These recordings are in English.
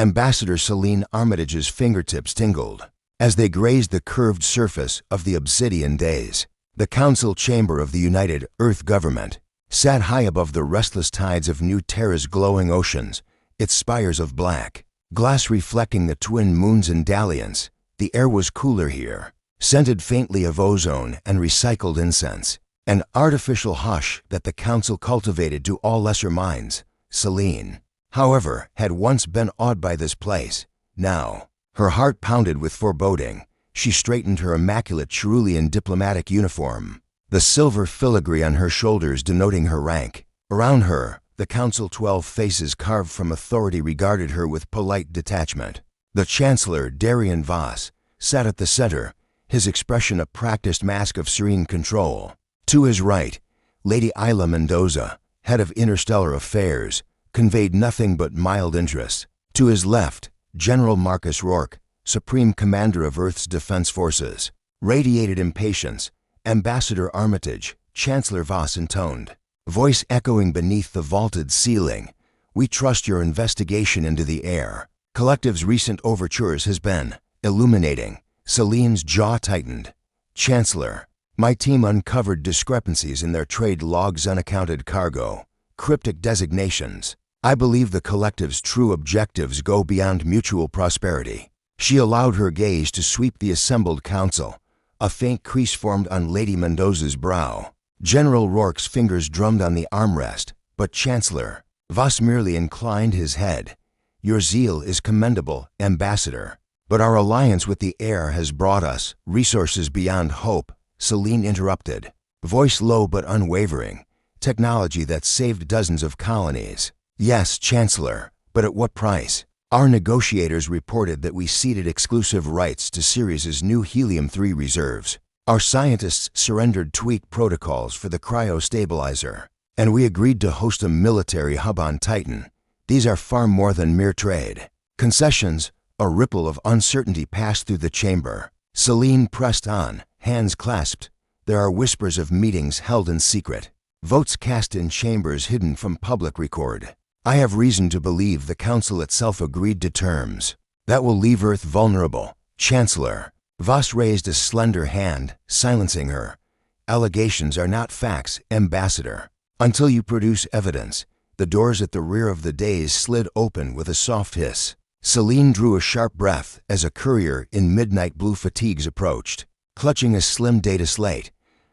Ambassador Celine Armitage's fingertips tingled as they grazed the curved surface of the obsidian dais. The council chamber of the United Earth Government sat high above the restless tides of New Terra's glowing oceans, its spires of black glass reflecting the twin moons and dalliance. The air was cooler here, scented faintly of ozone and recycled incense, an artificial hush that the council cultivated to all lesser minds. Celine, however, had once been awed by this place. Now, her heart pounded with foreboding. She straightened her immaculate cerulean diplomatic uniform, the silver filigree on her shoulders denoting her rank. Around her, the council 12 faces carved from authority regarded her with polite detachment. The Chancellor, Darian Voss, sat at the center, his expression a practiced mask of serene control. To his right, Lady Isla Mendoza, head of interstellar affairs, conveyed nothing but mild interest. To his left, General Marcus Rourke, Supreme Commander of Earth's Defense Forces, radiated impatience. Ambassador Armitage, Chancellor Voss intoned, voice echoing beneath the vaulted ceiling, "We trust your investigation into the air. Collective's recent overtures has been illuminating." Celine's jaw tightened. "Chancellor, my team uncovered discrepancies in their trade logs, unaccounted cargo, cryptic designations. I believe the collective's true objectives go beyond mutual prosperity." She allowed her gaze to sweep the assembled council. A faint crease formed on Lady Mendoza's brow. General Rourke's fingers drummed on the armrest, but Chancellor Voss merely inclined his head. "Your zeal is commendable, Ambassador, but our alliance with the air has brought us resources beyond hope." Celine interrupted, voice low but unwavering, "Technology that saved dozens of colonies." "Yes, Chancellor, but at what price? Our negotiators reported that we ceded exclusive rights to Sirius's new helium-3 reserves. Our scientists surrendered tweaked protocols for the cryostabilizer, and we agreed to host a military hub on Titan. These are far more than mere trade concessions." A ripple of uncertainty passed through the chamber. Celine pressed on, hands clasped. "There are whispers of meetings held in secret, votes cast in chambers hidden from public record. I have reason to believe the council itself agreed to terms that will leave Earth vulnerable." "Chancellor." Voss raised a slender hand, silencing her. "Allegations are not facts, Ambassador. Until you produce evidence." The doors at the rear of the dais slid open with a soft hiss. Celine drew a sharp breath as a courier in midnight blue fatigues approached, clutching a slim data slate.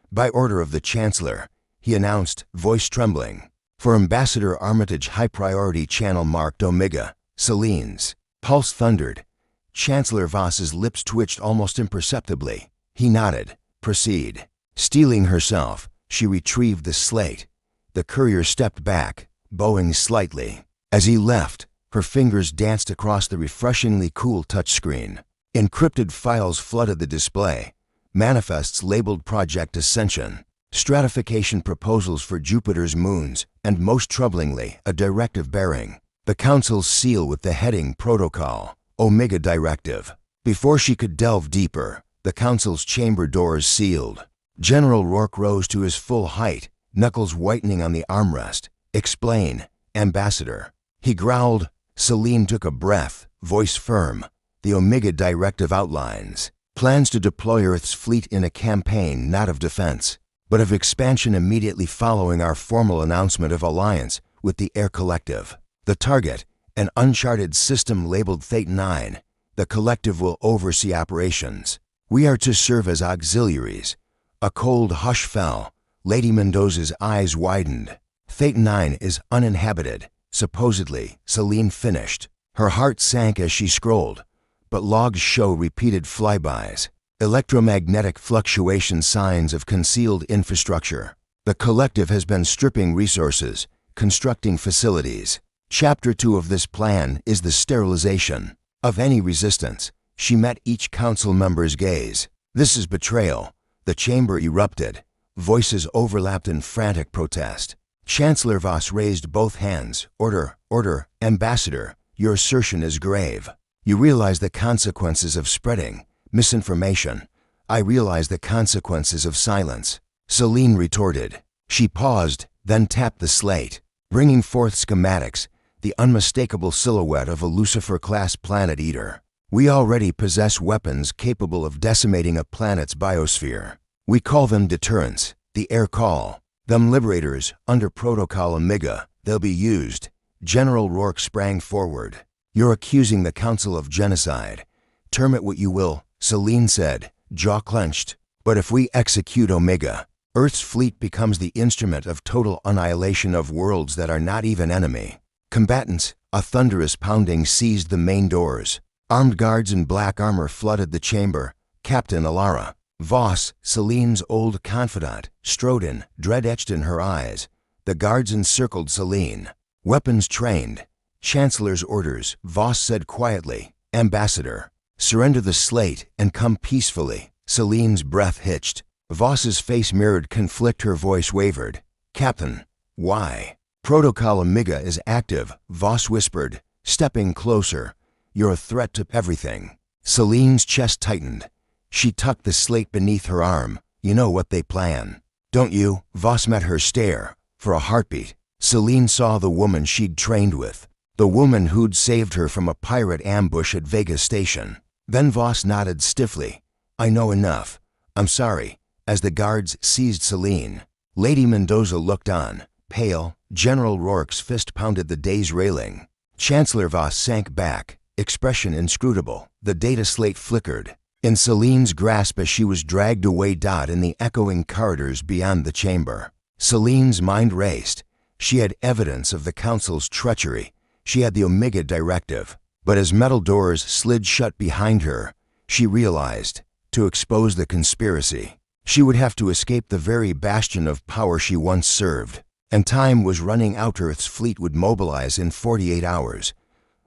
"By order of the Chancellor," he announced, voice trembling. "For Ambassador Armitage, high-priority channel marked Omega." Celine's pulse thundered. Chancellor Voss's lips twitched almost imperceptibly. He nodded. "Proceed." Steeling herself, she retrieved the slate. The courier stepped back, bowing slightly. As he left, her fingers danced across the refreshingly cool touchscreen. Encrypted files flooded the display. Manifests labeled Project Ascension, stratification proposals for Jupiter's moons, and most troublingly, a directive bearing the Council's seal with the heading Protocol, Omega Directive. Before she could delve deeper, the Council's chamber doors sealed. General Rourke rose to his full height, knuckles whitening on the armrest. "Explain, Ambassador." He growled. Celine took a breath, voice firm. "The Omega Directive outlines plans to deploy Earth's fleet in a campaign not of defense, but of expansion immediately following our formal announcement of alliance with the Air Collective. The target, an uncharted system labeled Thetan 9. The Collective will oversee operations. We are to serve as auxiliaries." A cold hush fell. Lady Mendoza's eyes widened. "Thetan 9 is uninhabited, supposedly," Celine finished. Her heart sank as she scrolled, but logs show repeated flybys, electromagnetic fluctuation, signs of concealed infrastructure. The Collective has been stripping resources, constructing facilities. Chapter 2 of this plan is the sterilization of any resistance. She met each council member's gaze. "This is betrayal." The chamber erupted. Voices overlapped in frantic protest. Chancellor Voss raised both hands. "Order, order, Ambassador. Your assertion is grave. You realize the consequences of spreading misinformation." "I realize the consequences of silence," Celine retorted. She paused, then tapped the slate, bringing forth schematics. the unmistakable silhouette of a Lucifer-class planet eater. We already possess weapons capable of decimating a planet's biosphere. We call them deterrents, the air call. Them liberators, under Protocol Omega, they'll be used. General Rourke sprang forward. You're accusing the Council of genocide. Term it what you will, Selene said, jaw clenched. But if we execute Omega, Earth's fleet becomes the instrument of total annihilation of worlds that are not even enemy. Combatants, a thunderous pounding seized the main doors. Armed guards in black armor flooded the chamber. Captain Alara, Voss, Selene's old confidant, strode in, dread etched in her eyes. The guards encircled Selene. Weapons trained. Chancellor's orders, Voss said quietly. Ambassador, surrender the slate and come peacefully. Selene's breath hitched. Voss's face mirrored conflict, her voice wavered. Captain, why? Protocol Omega is active, Voss whispered, stepping closer. You're a threat to everything. Selene's chest tightened. She tucked the slate beneath her arm. You know what they plan, don't you? Voss met her stare. For a heartbeat, Selene saw the woman she'd trained with. The woman who'd saved her from a pirate ambush at Vega Station. Then Voss nodded stiffly. I know enough. I'm sorry. As the guards seized Selene, Lady Mendoza looked on, pale. General Rourke's fist pounded the day's railing. Chancellor Voss sank back, expression inscrutable. The data slate flickered in Selene's grasp as she was dragged away. In the echoing corridors beyond the chamber, Selene's mind raced. She had evidence of the Council's treachery. She had the Omega Directive. But as metal doors slid shut behind her, she realized, to expose the conspiracy, she would have to escape the very bastion of power she once served. And time was running out. Earth's fleet would mobilize in 48 hours.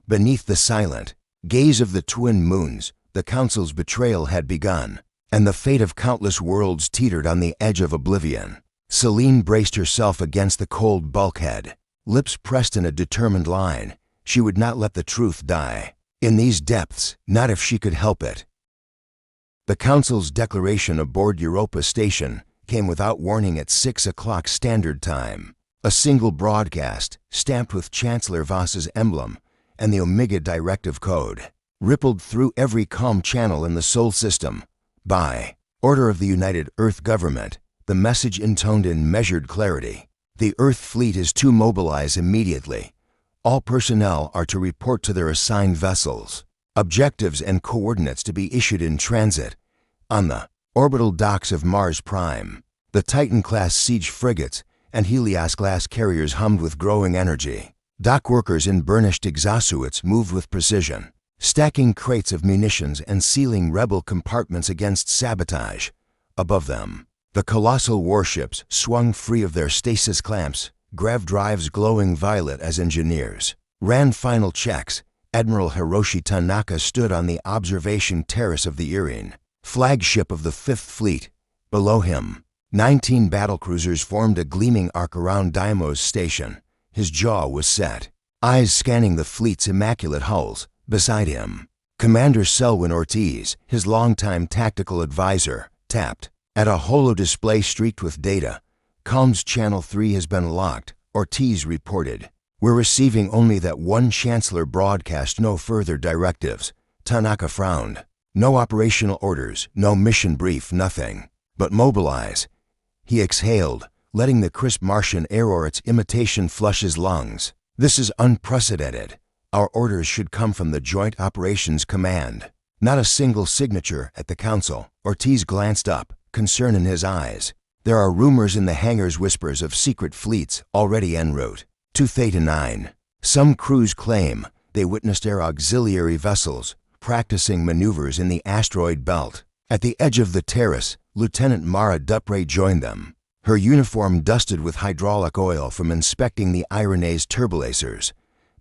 Beneath the silent gaze of the twin moons, the Council's betrayal had begun, and the fate of countless worlds teetered on the edge of oblivion. Selene braced herself against the cold bulkhead, lips pressed in a determined line. She would not let the truth die in these depths, not if she could help it. The Council's declaration aboard Europa Station came without warning at 6 o'clock Standard Time. A single broadcast, stamped with Chancellor Voss's emblem and the Omega Directive Code, rippled through every comm channel in the Sol system. By order of the United Earth Government, the message intoned in measured clarity. The Earth fleet is to mobilize immediately. All personnel are to report to their assigned vessels. Objectives and coordinates to be issued in transit. On the orbital docks of Mars Prime, the Titan-class siege frigates and Helios-class carriers hummed with growing energy. Dock workers in burnished exosuits moved with precision, stacking crates of munitions and sealing rebel compartments against sabotage. Above them, the colossal warships swung free of their stasis clamps, grav drives glowing violet as engineers ran final checks. Admiral Hiroshi Tanaka stood on the observation terrace of the Irene, flagship of the Fifth Fleet. Below him, 19 battlecruisers formed a gleaming arc around Daimo's station. His jaw was set, eyes scanning the fleet's immaculate hulls. Beside him, Commander Selwyn Ortiz, his longtime tactical advisor, tapped at a holo-display streaked with data. Comms Channel 3 has been locked, Ortiz reported. We're receiving only that one Chancellor broadcast, no further directives. Tanaka frowned. No operational orders, no mission brief, nothing. But mobilize. He exhaled, letting the crisp Martian air or its imitation flush his lungs. This is unprecedented. Our orders should come from the Joint Operations Command. Not a single signature at the Council. Ortiz glanced up, concern in his eyes. There are rumors in the hangars, whispers of secret fleets already en route to Theta 9. Some crews claim they witnessed air auxiliary vessels practicing maneuvers in the asteroid belt. At the edge of the terrace, Lieutenant Mara Dupre joined them, her uniform dusted with hydraulic oil from inspecting the Irenae's turbolacers.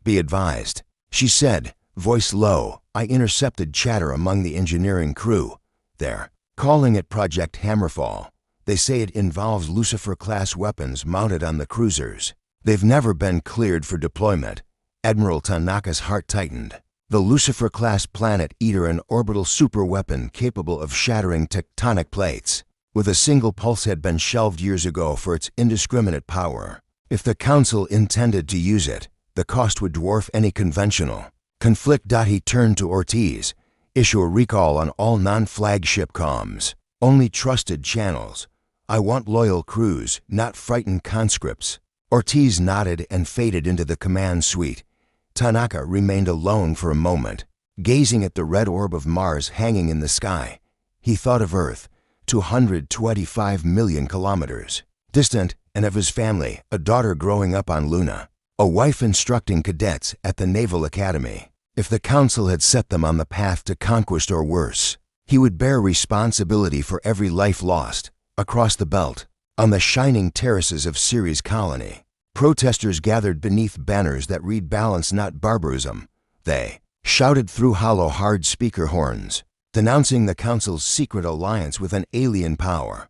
Be advised, she said, voice low. I intercepted chatter among the engineering crew. They're calling it Project Hammerfall. They say it involves Lucifer-class weapons mounted on the cruisers. They've never been cleared for deployment. Admiral Tanaka's heart tightened. The Lucifer-class planet eater, an orbital superweapon capable of shattering tectonic plates, with a single pulse, had been shelved years ago for its indiscriminate power. If the Council intended to use it, The cost would dwarf any conventional. Conflict. He turned to Ortiz. Issue a recall on all non-flagship comms. Only trusted channels. I want loyal crews, not frightened conscripts. Ortiz nodded and faded into the command suite. Tanaka remained alone for a moment, gazing at the red orb of Mars hanging in the sky. He thought of Earth, 225 million kilometers distant, and of his family, a daughter growing up on Luna, a wife instructing cadets at the Naval Academy. If the Council had set them on the path to conquest or worse, he would bear responsibility for every life lost, across the belt, on the shining terraces of Ceres colony. Protesters gathered beneath banners that read "Balance, not barbarism." They shouted through hollow hard speaker horns, denouncing the Council's secret alliance with an alien power.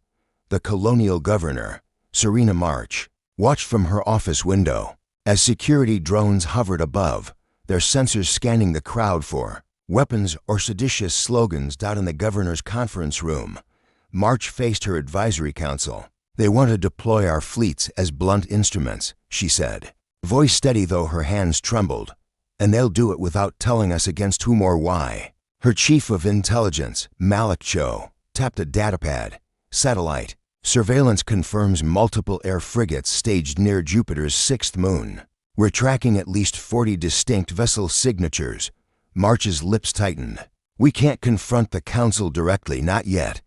The colonial governor, Serena March, watched from her office window as security drones hovered above, their sensors scanning the crowd for weapons or seditious slogans. In the governor's conference room, March faced her advisory council. They want to deploy our fleets as blunt instruments, she said, voice steady though her hands trembled. And they'll do it without telling us against whom or why. Her chief of intelligence, Malik Cho, tapped a datapad. Satellite surveillance confirms multiple air frigates staged near Jupiter's sixth moon. We're tracking at least 40 distinct vessel signatures. March's lips tightened. We can't confront the Council directly, not yet,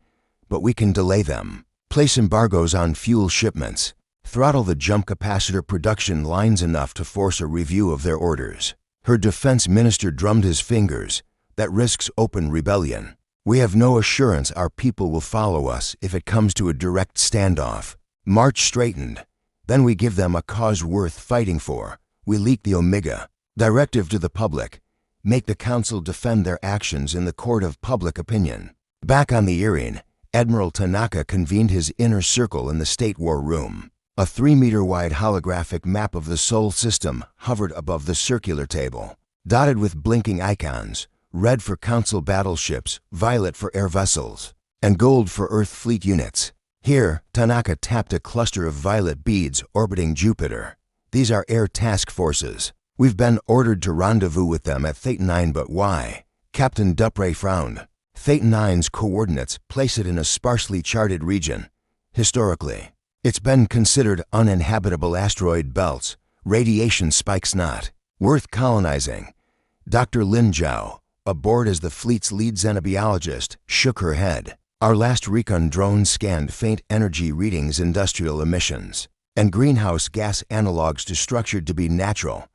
but we can delay them. Place embargoes on fuel shipments. Throttle the jump capacitor production lines enough to force a review of their orders. Her defense minister drummed his fingers. That risks open rebellion. We have no assurance our people will follow us if it comes to a direct standoff. March straightened. Then we give them a cause worth fighting for. We leak the Omega directive to the public. Make the Council defend their actions in the court of public opinion. Back on the Earring, Admiral Tanaka convened his inner circle in the State War Room. A 3-meter-wide holographic map of the Sol system hovered above the circular table, dotted with blinking icons, red for Council battleships, violet for air vessels, and gold for Earth fleet units. Here, Tanaka tapped a cluster of violet beads orbiting Jupiter. These are air task forces. We've been ordered to rendezvous with them at Theta 9, but why? Captain Dupre frowned. Theta 9's coordinates place it in a sparsely charted region. Historically, it's been considered uninhabitable asteroid belts, radiation spikes not worth colonizing. Dr. Lin Zhao, aboard as the fleet's lead xenobiologist, shook her head. Our last recon drone scanned faint energy readings, industrial emissions, and greenhouse gas analogs too structured to be natural.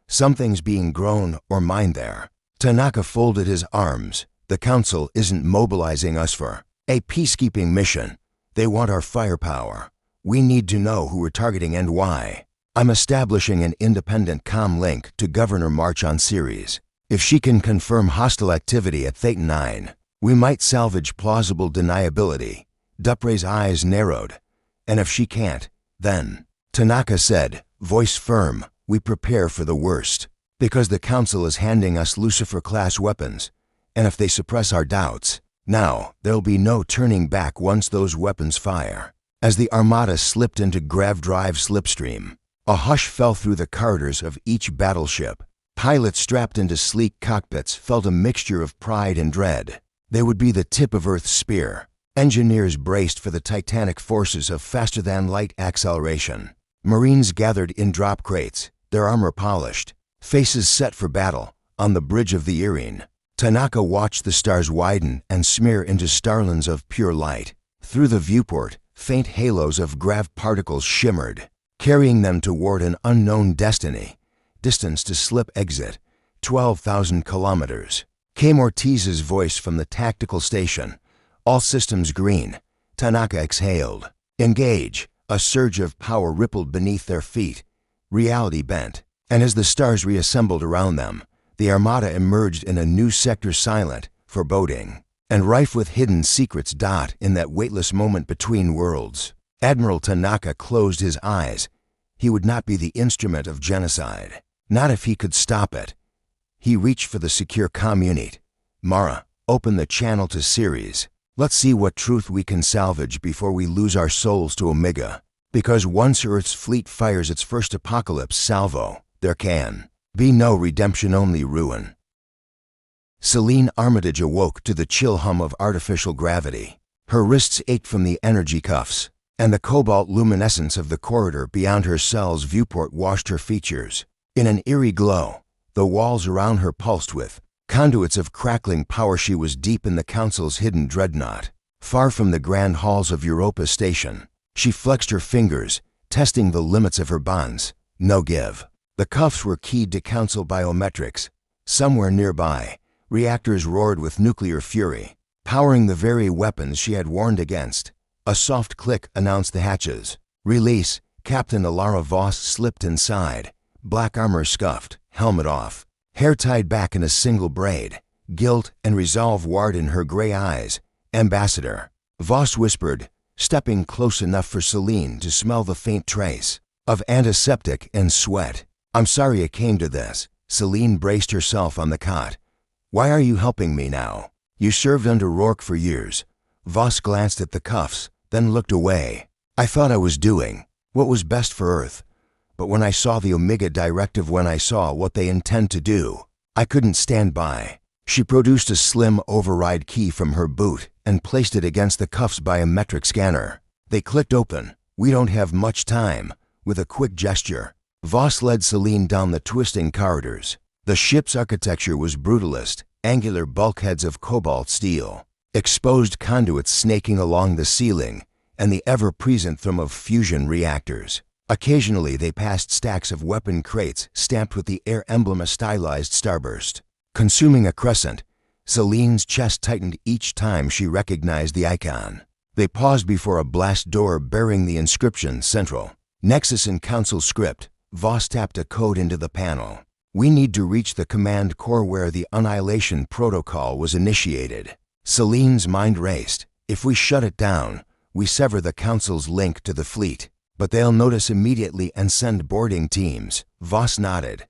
Something's being grown or mined there. Tanaka folded his arms. The Council isn't mobilizing us for a peacekeeping mission. They want our firepower. We need to know who we're targeting and why. I'm establishing an independent comm link to Governor March on Ceres. If she can confirm hostile activity at Theta 9, we might salvage plausible deniability. Dupre's eyes narrowed. And if she can't, then, Tanaka said, voice firm, we prepare for the worst. Because the Council is handing us Lucifer-class weapons. And if they suppress our doubts, now there'll be no turning back once those weapons fire. As the Armada slipped into grav-drive slipstream, a hush fell through the corridors of each battleship. Pilots strapped into sleek cockpits felt a mixture of pride and dread. They would be the tip of Earth's spear. Engineers braced for the titanic forces of faster-than-light acceleration. Marines gathered in drop crates, their armor polished, faces set for battle. On the bridge of the Earring, Tanaka watched the stars widen and smear into starlings of pure light. Through the viewport, faint halos of grav particles shimmered, carrying them toward an unknown destiny. Distance to slip exit, 12,000 kilometers. Came Ortiz's voice from the tactical station. All systems green. Tanaka exhaled. Engage. A surge of power rippled beneath their feet. Reality bent. And as the stars reassembled around them, the Armada emerged in a new sector, silent, foreboding, and rife with hidden secrets. In that weightless moment between worlds, Admiral Tanaka closed his eyes. He would not be the instrument of genocide. Not if he could stop it. He reached for the secure comm unit. Mara, open the channel to Ceres. Let's see what truth we can salvage before we lose our souls to Omega. Because once Earth's fleet fires its first apocalypse salvo, There can be no redemption, only ruin. Celine Armitage awoke to the chill hum of artificial gravity. Her wrists ached from the energy cuffs, and the cobalt luminescence of the corridor beyond her cell's viewport washed her features. In an eerie glow, the walls around her pulsed with conduits of crackling power. She was deep in the Council's hidden dreadnought, far from the grand halls of Europa Station. She flexed her fingers, testing the limits of her bonds. No give. The cuffs were keyed to Council biometrics. Somewhere nearby, reactors roared with nuclear fury, powering the very weapons she had warned against. A soft click announced the hatches. Release. Captain Alara Voss slipped inside, black armor scuffed, helmet off, hair tied back in a single braid, guilt and resolve warred in her gray eyes. Ambassador, Voss whispered, stepping close enough for Celine to smell the faint trace of antiseptic and sweat. I'm sorry it came to this. Celine braced herself on the cot. Why are you helping me now? You served under Rourke for years. Voss glanced at the cuffs, then looked away. I thought I was doing what was best for Earth. But when I saw the Omega Directive, when I saw what they intend to do, I couldn't stand by. She produced a slim override key from her boot and placed it against the cuff's biometric scanner. They clicked open. We don't have much time. With a quick gesture, Voss led Celine down the twisting corridors. The ship's architecture was brutalist, angular bulkheads of cobalt steel, exposed conduits snaking along the ceiling, and the ever-present thrum of fusion reactors. Occasionally they passed stacks of weapon crates stamped with the air emblem, a stylized starburst. Consuming a crescent, Celine's chest tightened each time she recognized the icon. They paused before a blast door bearing the inscription Central. Nexus in Council script. Voss tapped a code into the panel. We need to reach the command core where the Annihilation protocol was initiated. Celine's mind raced. If we shut it down, we sever the Council's link to the fleet. But they'll notice immediately and send boarding teams. Voss nodded.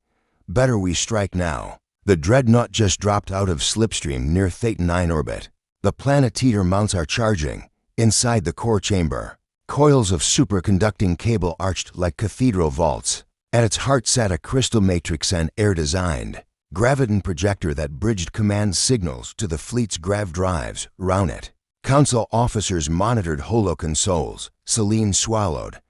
Better we strike now. The dreadnought just dropped out of slipstream near Thetan 9 orbit. The planet-eater mounts are charging. Inside the core chamber, coils of superconducting cable arched like cathedral vaults. At its heart sat a crystal matrix and air-designed graviton projector that bridged command signals to the fleet's grav drives round it. Council officers monitored holo-consoles. Celine swallowed.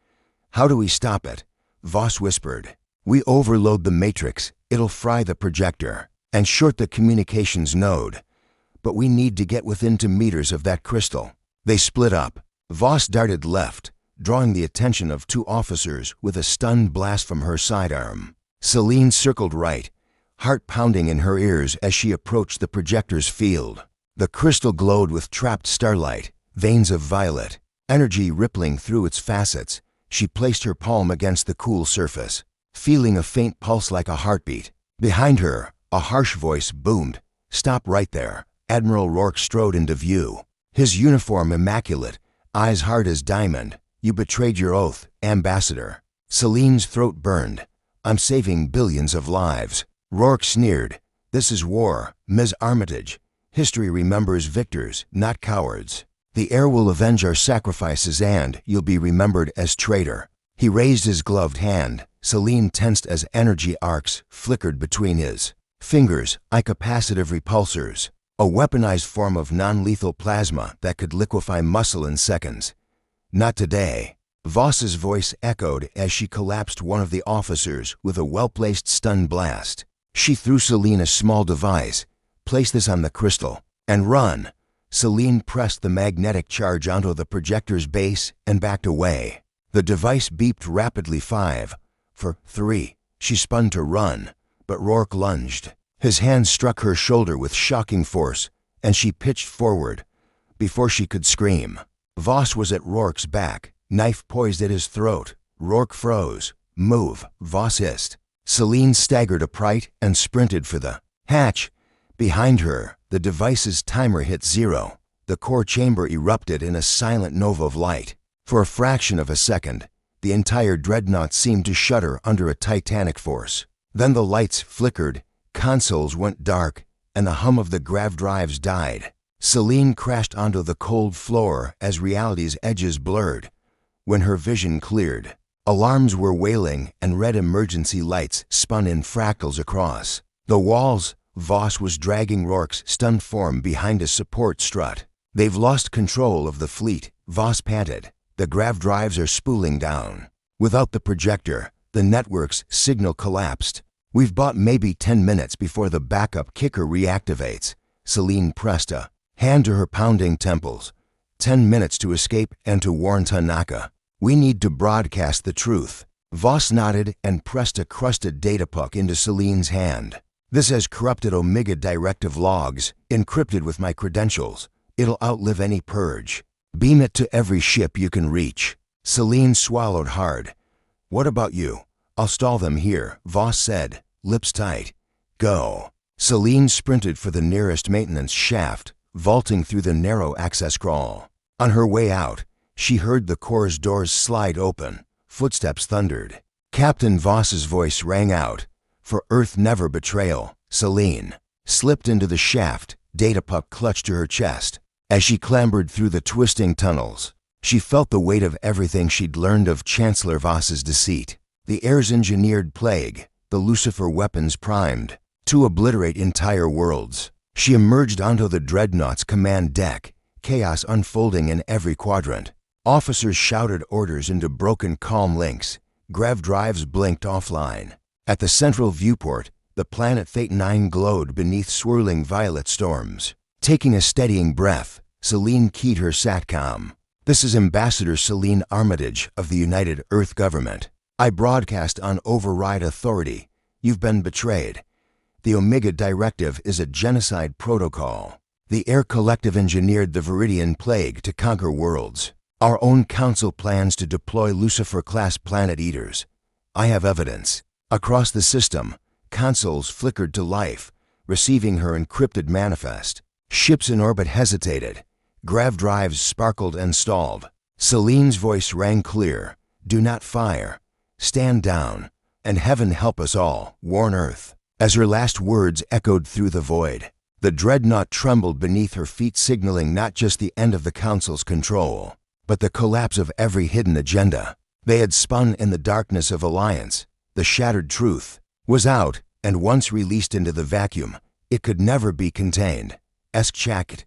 How do we stop it? Voss whispered. We overload the matrix. It'll fry the projector and short the communications node. But we need to get within 2 meters of that crystal. They split up. Voss darted left, drawing the attention of 2 officers with a stunned blast from her sidearm. Celine circled right, heart pounding in her ears as she approached the projector's field. The crystal glowed with trapped starlight, veins of violet, energy rippling through its facets. She placed her palm against the cool surface, feeling a faint pulse like a heartbeat. Behind her, a harsh voice boomed. Stop right there. Admiral Rourke strode into view, his uniform immaculate, eyes hard as diamond. You betrayed your oath, Ambassador. Celine's throat burned. I'm saving billions of lives. Rourke sneered. This is war, Ms. Armitage. History remembers victors, not cowards. The air will avenge our sacrifices and you'll be remembered as traitor. He raised his gloved hand. Celine tensed as energy arcs flickered between his fingers, capacitive repulsors, a weaponized form of non-lethal plasma that could liquefy muscle in seconds. Not today. Voss's voice echoed as she collapsed one of the officers with a well-placed stun blast. She threw Celine a small device. Place this on the crystal and run. Celine pressed the magnetic charge onto the projector's base and backed away. The device beeped rapidly. 5, 4, 3. She spun to run, but Rourke lunged. His hand struck her shoulder with shocking force, and she pitched forward. Before she could scream, Voss was at Rourke's back, knife poised at his throat. Rourke froze. Move, Voss hissed. Celine staggered upright and sprinted for the hatch. Behind her, the device's timer hit 0. The core chamber erupted in a silent nova of light. For a fraction of a second, the entire dreadnought seemed to shudder under a titanic force. Then the lights flickered, consoles went dark, and the hum of the grav drives died. Celine crashed onto the cold floor as reality's edges blurred. When her vision cleared, Alarms were wailing and red emergency lights spun in fractals across the walls. Voss was dragging Rourke's stunned form behind a support strut. "They've lost control of the fleet," Voss panted. "The grav drives are spooling down. Without the projector, the network's signal collapsed. We've bought maybe 10 minutes before the backup kicker reactivates." Celine pressed a hand to her pounding temples. 10 minutes to escape and to warn Tanaka. "We need to broadcast the truth." Voss nodded and pressed a crusted data puck into Celine's hand. "This has corrupted Omega Directive logs, encrypted with my credentials. It'll outlive any purge. Beam it to every ship you can reach." Celine swallowed hard. "What about you?" "I'll stall them here," Voss said, lips tight. "Go." Celine sprinted for the nearest maintenance shaft, vaulting through the narrow access crawl. On her way out, she heard the core's doors slide open. Footsteps thundered. Captain Voss's voice rang out. "For Earth never betrayal." Celine slipped into the shaft, data puck clutched to her chest. As she clambered through the twisting tunnels, she felt the weight of everything she'd learned of Chancellor Voss's deceit. The air's engineered plague, the Lucifer weapons primed to obliterate entire worlds. She emerged onto the Dreadnought's command deck, chaos unfolding in every quadrant. Officers shouted orders into broken comm links. Grav drives blinked offline. At the central viewport, the planet Fate 9 glowed beneath swirling violet storms. Taking a steadying breath, Celine keyed her SATCOM. "This is Ambassador Celine Armitage of the United Earth Government. I broadcast on override authority. You've been betrayed. The Omega Directive is a genocide protocol. The Air Collective engineered the Viridian Plague to conquer worlds. Our own council plans to deploy Lucifer-class planet eaters. I have evidence." Across the system, consoles flickered to life, receiving her encrypted manifest. Ships in orbit hesitated. Grav drives sparkled and stalled. Celine's voice rang clear. "Do not fire. Stand down. And heaven help us all, warn Earth." As her last words echoed through the void, the dreadnought trembled beneath her feet, signaling not just the end of the Council's control, but the collapse of every hidden agenda. They had spun in the darkness of Alliance. The shattered truth was out, and once released into the vacuum, it could never be contained. Eschakit.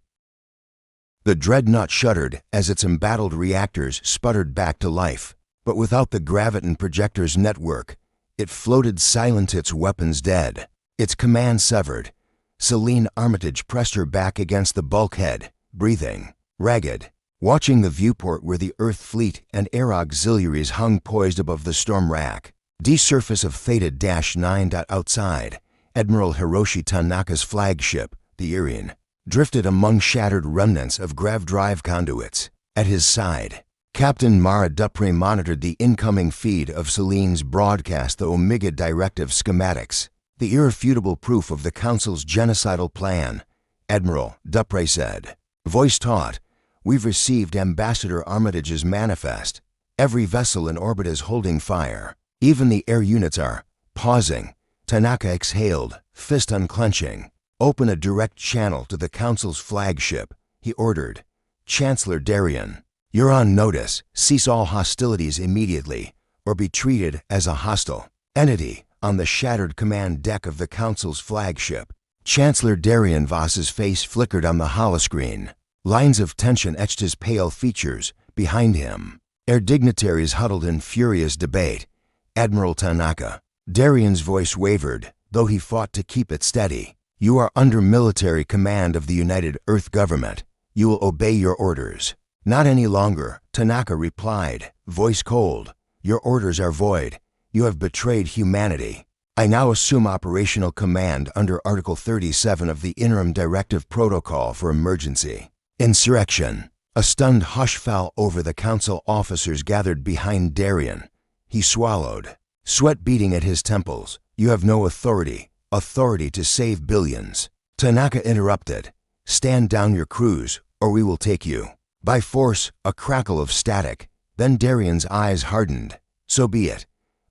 The dreadnought shuddered as its embattled reactors sputtered back to life, but without the graviton projector's network, it floated silent, its weapons dead, its command severed. Celine Armitage pressed her back against the bulkhead, breathing ragged, watching the viewport where the Earth fleet and air auxiliaries hung poised above the storm rack. D-surface of Theta-9. Outside, Admiral Hiroshi Tanaka's flagship, the Irene, drifted among shattered remnants of grav drive conduits. At his side, Captain Mara Dupre monitored the incoming feed of Celine's broadcast, the Omega Directive schematics, the irrefutable proof of the Council's genocidal plan. "Admiral," Dupre said, voice taut, "we've received Ambassador Armitage's manifest. Every vessel in orbit is holding fire. Even the air units are pausing." Tanaka exhaled, fist unclenching. "Open a direct channel to the Council's flagship," he ordered. "Chancellor Darien, you're on notice. Cease all hostilities immediately, or be treated as a hostile entity." On the shattered command deck of the Council's flagship, Chancellor Darien Voss's face flickered on the holoscreen. Lines of tension etched his pale features. Behind him, air dignitaries huddled in furious debate. "Admiral Tanaka." Darien's voice wavered, though he fought to keep it steady. "You are under military command of the United Earth Government. You will obey your orders." "Not any longer," Tanaka replied, voice cold. "Your orders are void. You have betrayed humanity. I now assume operational command under Article 37 of the Interim Directive Protocol for Emergency Insurrection." A stunned hush fell over the Council officers gathered behind Darien. He swallowed, sweat beating at his temples. "You have no authority to save billions." Tanaka interrupted. "Stand down your crews, or we will take you by force." A crackle of static. Then Darien's eyes hardened. "So be it."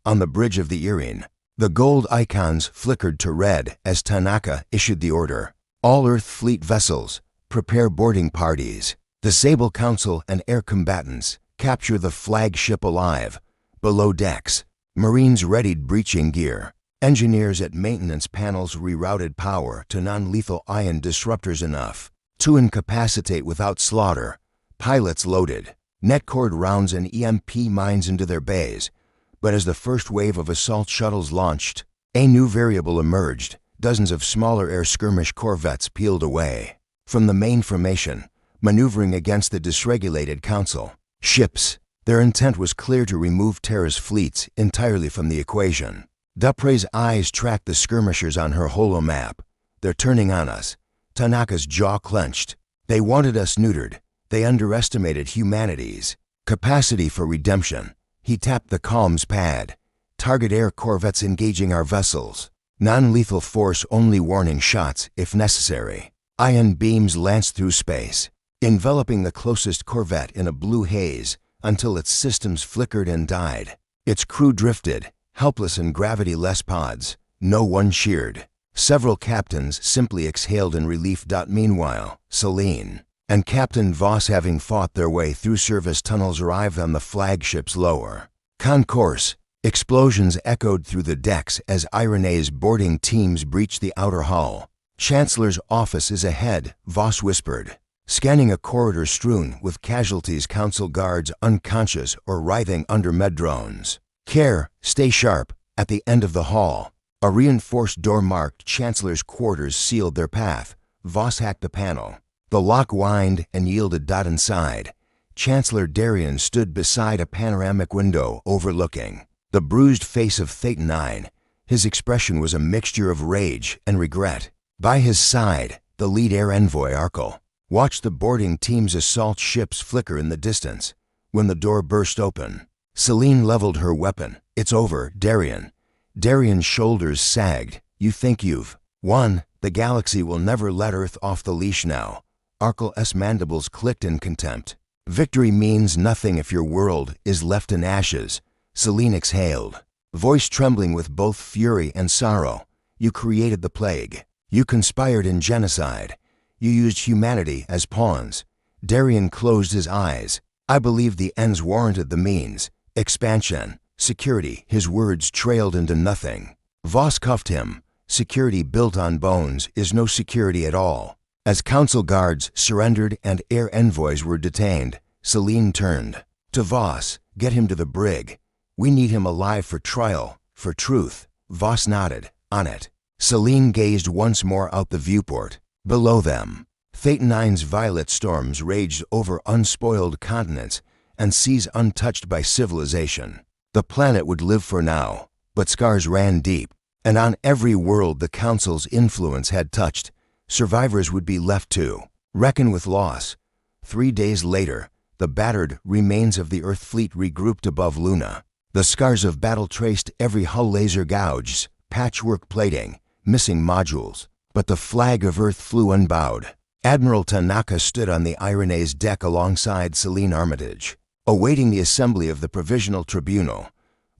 On the bridge of the Irene, the gold icons flickered to red as Tanaka issued the order. "All Earth fleet vessels, prepare boarding parties. Disable Council and air combatants. Capture the flagship alive. Below decks, Marines readied breaching gear. Engineers at maintenance panels rerouted power to non-lethal ion disruptors enough to incapacitate without slaughter. Pilots loaded net-cord rounds and EMP mines into their bays. But as the first wave of assault shuttles launched, a new variable emerged. Dozens of smaller air skirmish corvettes peeled away from the main formation, maneuvering against the dysregulated Council ships. Their intent was clear: to remove Terra's fleets entirely from the equation. Dupre's eyes tracked the skirmishers on her holomap. They're turning on us. Tanaka's jaw clenched. They wanted us neutered. They underestimated humanity's capacity for redemption. He tapped the comms pad. Target air corvettes engaging our vessels. Non-lethal force only, warning shots if necessary. Ion beams lanced through space, enveloping the closest corvette in a blue haze until its systems flickered and died. Its crew drifted, helpless in gravity-less pods. No one cheered. Several captains simply exhaled in relief. Meanwhile, Celine and Captain Voss, having fought their way through service tunnels, arrived on the flagship's lower concourse. Explosions echoed through the decks as Irene's boarding teams breached the outer hull. "Chancellor's office is ahead," Voss whispered, scanning a corridor strewn with casualties, Council guards unconscious or writhing under medrones. "Care, stay sharp." At the end of the hall, a reinforced door marked Chancellor's quarters sealed their path. Voss hacked the panel. The lock whined and yielded. Inside, Chancellor Darien stood beside a panoramic window overlooking the bruised face of Thetan 9. His expression was a mixture of rage and regret. By his side, the lead air envoy Arkle watched the boarding team's assault ships flicker in the distance. When the door burst open, Celine leveled her weapon. "It's over, Darien." Darien's shoulders sagged. "You think you've won? The galaxy will never let Earth off the leash now." Arkle's mandibles clicked in contempt. "Victory means nothing if your world is left in ashes." Celine exhaled, voice trembling with both fury and sorrow. "You created the plague. You conspired in genocide. You used humanity as pawns." Darien closed his eyes. "I believe the ends warranted the means. Expansion, security." His words trailed into nothing. Voss cuffed him. "Security built on bones is no security at all." As Council guards surrendered and air envoys were detained, Celine turned to Voss. "Get him to the brig. We need him alive for trial, for truth." Voss nodded. "On it." Celine gazed once more out the viewport. Below them, Thetan 9's violet storms raged over unspoiled continents and seas untouched by civilization. The planet would live for now, but scars ran deep, and on every world the Council's influence had touched, survivors would be left to reckon with loss. 3 days later, the battered remains of the Earth fleet regrouped above Luna. The scars of battle traced every hull, laser gouges, patchwork plating, missing modules. But the flag of Earth flew unbowed. Admiral Tanaka stood on the Irene's deck alongside Celine Armitage, awaiting the assembly of the Provisional Tribunal.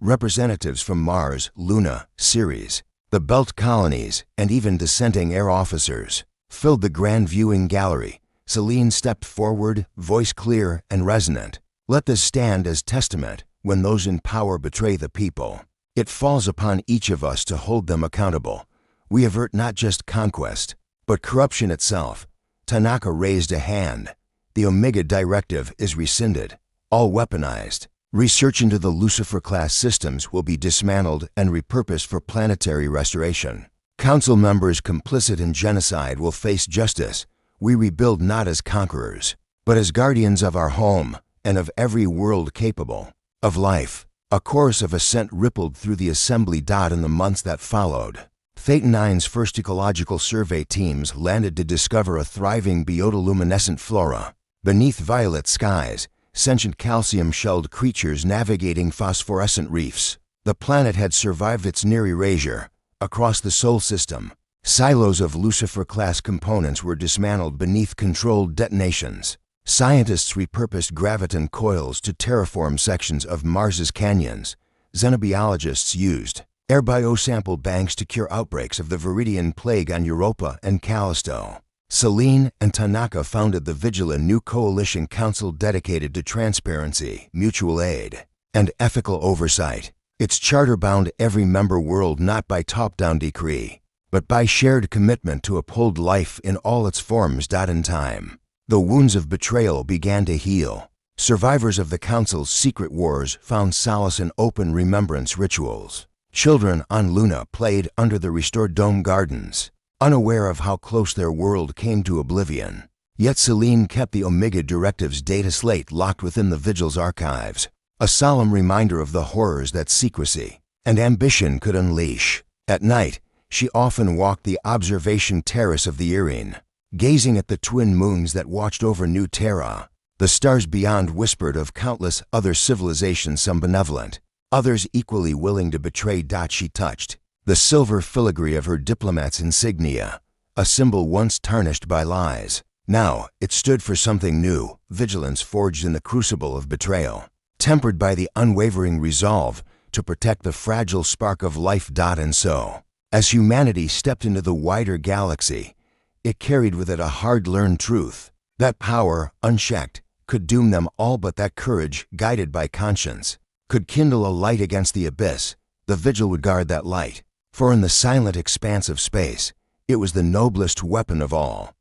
Representatives from Mars, Luna, Ceres, the Belt colonies, and even dissenting air officers filled the grand viewing gallery. Celine stepped forward, voice clear and resonant. "Let this stand as testament. When those in power betray the people, it falls upon each of us to hold them accountable. We avert not just conquest, but corruption itself." Tanaka raised a hand. "The Omega Directive is rescinded. All weaponized research into the Lucifer-class systems will be dismantled and repurposed for planetary restoration. Council members complicit in genocide will face justice. We rebuild not as conquerors, but as guardians of our home and of every world capable of life." A chorus of assent rippled through the assembly. In the months that followed, Thetan 9's first ecological survey teams landed to discover a thriving bioluminescent flora. Beneath violet skies, sentient calcium-shelled creatures navigating phosphorescent reefs. The planet had survived its near erasure. Across the Sol system, silos of Lucifer-class components were dismantled beneath controlled detonations. Scientists repurposed graviton coils to terraform sections of Mars's canyons. Xenobiologists used air biosample banks to cure outbreaks of the Viridian plague on Europa and Callisto. Celine and Tanaka founded the Vigila New Coalition Council dedicated to transparency, mutual aid, and ethical oversight. Its charter bound every member world not by top-down decree, but by shared commitment to uphold life in all its forms. In time, the wounds of betrayal began to heal. Survivors of the Council's secret wars found solace in open remembrance rituals. Children on Luna played under the restored dome gardens, unaware of how close their world came to oblivion. Yet Selene kept the Omega Directive's data slate locked within the Vigil's archives, a solemn reminder of the horrors that secrecy and ambition could unleash. At night, she often walked the observation terrace of the Irene, gazing at the twin moons that watched over New Terra. The stars beyond whispered of countless other civilizations, some benevolent, others equally willing to betray. She touched the silver filigree of her diplomat's insignia, a symbol once tarnished by lies. Now it stood for something new, vigilance forged in the crucible of betrayal, tempered by the unwavering resolve to protect the fragile spark of life. And so, as humanity stepped into the wider galaxy, it carried with it a hard-learned truth. That power, unchecked, could doom them all, but that courage, guided by conscience, could kindle a light against the abyss. The Vigil would guard that light, for in the silent expanse of space, it was the noblest weapon of all.